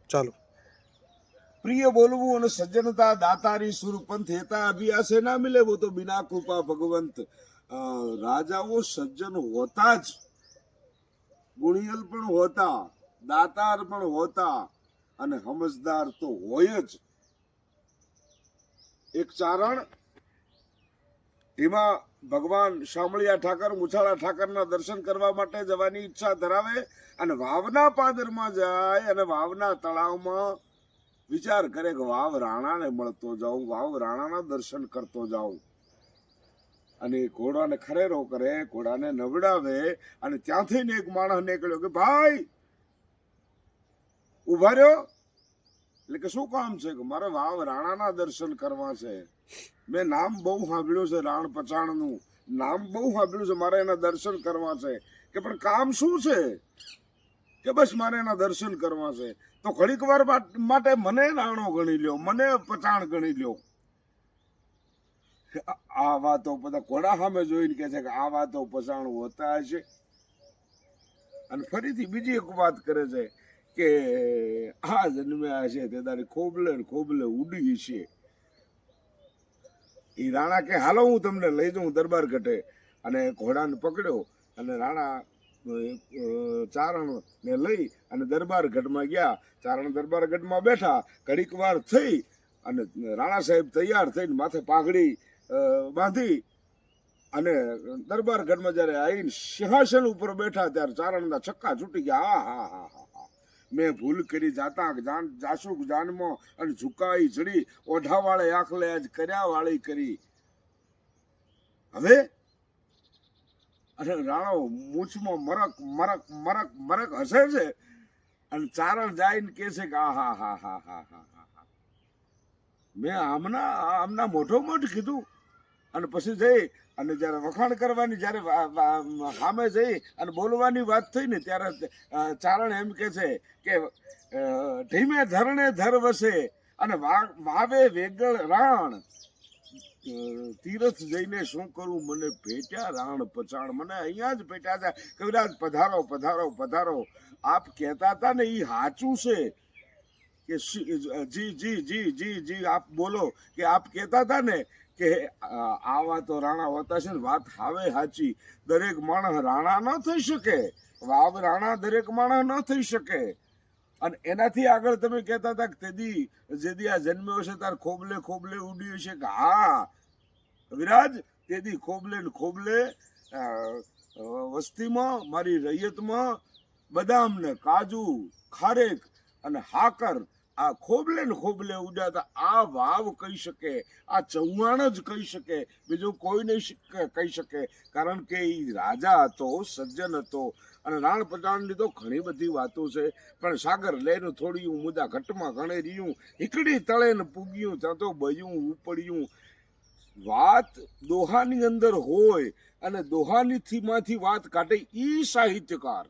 ચાલો। प्रिय बोलवू અને सज्जनता दातारी सुरपंथ हेता अभियासे ना मिले वो तो बिना कृपा भगवंत। राजाओं सज्जन होता જ, ગુણિયલ પણ હોતા, દાતાર પણ હોતા અને સમજદાર તો હોય જ। એક ચારણ એમાં ભગવાન શામળિયા ઠાકર મુછાળા ઠાકરના દર્શન કરવા માટે જવાની ઈચ્છા ધરાવે અને વાવના પાદરમાં જાય અને વાવના તળાવમાં વિચાર કરે કે વાવ રાણાને મળતો જાઉં, વાવ રાણાના દર્શન કરતો જાઉં। અને ઘોડાને ખરેરો કરે, ઘોડાને નવડાવે અને ત્યાંથી એક માણસ નીકળ્યો કે ભાઈ ઉભા રહ્યો। એટલે કે શું કામ છે? કે મારે વાવ રાણાના દર્શન કરવા છે। મેં નામ બહુ સાંભળ્યું છે, રાણ પચાણનું નામ બહુ સાંભળ્યું છે, મારે એના દર્શન કરવા છે। કે પણ કામ શું છે? કે બસ મારે એના દર્શન કરવા છે। તો ઘડીક વાર માટે મને રાણો ગણી લ્યો, મને પચાણ ગણી લ્યો। આ વાતો બધા ઘોડા સામે જોઈને કે છે કે આ વાતો પચાણ હોતા હશે। અને ફરીથી બીજી એક વાત કરે છે કે આ જન્મ્યા હશે તે તારી ખોબલે ને ખોબલે ઉડી છે। એ રાણા કે હાલો હું તમને લઈ જાઉં દરબાર ગઢે। અને ઘોડાને પકડ્યો અને રાણા ચારણ ને લઈ અને દરબાર ગઢમાં ગયા। ચારણ દરબાર ગઢમાં બેઠા, ઘડીક વાર થઈ અને રાણા સાહેબ તૈયાર થઈને માથે પાઘડી બાંધી અને દરબાર ગઢમાં જયારે આવીને સિંહાસન ઉપર બેઠા ત્યારે ચારણના છક્કા છૂટી ગયા। હા હા હા હા, મેં ભૂલ કરી જાતા જાસુક જાનમાં અને ઝુકાઈ ચડી, ઓઢા વાળે આખલે આજ કર્યા વાળી કરી। હવે અને રાણો મૂછમાં મરક મરક મરક મરક હસે છે અને ચારણ જાય કે છે કે આ હા હા હા હા હા હા, મેં આમના મોઢો મોઢ કીધું। અને પછી જઈ અને જયારે વખાણ કરવાની જયારે સામે જઈ અને બોલવાની વાત થઈ ને ત્યારે ચારણ એમ કે છે કે ધીમે ધરણે ધર વસે અને વાવે વેગળ રાણ, તીરથ જઈને શું કરું મને ભેટ્યા રાણ પચાણ, મને અહીંયા જ ભેટ્યા હતા। કવિરાજ પધારો પધારો પધારો। આપ કહેતા હતા ને એ સાચું છે કે જી જી જી જી જી આપ બોલો કે આપ કહેતા હતા ને કે આવા તો રાણા હોતા છે ને, વાત હાવે સાચી। દરેક માણસ રાણા ન થઈ શકે, વાવ રાણા દરેક માણસ ન થઈ શકે। અને એનાથી આગળ તમે કહેતા હતા કે તેદી જેદી આ જન્મ્યો છે તાર ખોબલે ખોબલે ઉડ્યું છે કે હા વિરાજ, તેદી ખોબલે ને ખોબલે વસ્તીમાં મારી રૈયતમાં બદામ ને કાજુ ખારેક અને હાકર આ ખોબલે ને ખોબલે ઉડ્યા। આ વાવ કહી શકે, આ ચૌહાણ જ કહી શકે, બીજું કોઈ નહીં કહી શકે। કારણ કે એ રાજા હતો, સજ્જન હતો। અને રાણ પચાણની તો ઘણી બધી વાતો છે, પણ સાગર લઈને થોડી મુદા ઘટમાં ઘણે રહ્યું, હીકડી તળે ને પૂગ્યું ત્યાં તો બયું ઉપડ્યું। વાત દોહાની અંદર હોય અને દોહાની માંથી વાત કાઢે ઈ સાહિત્યકાર।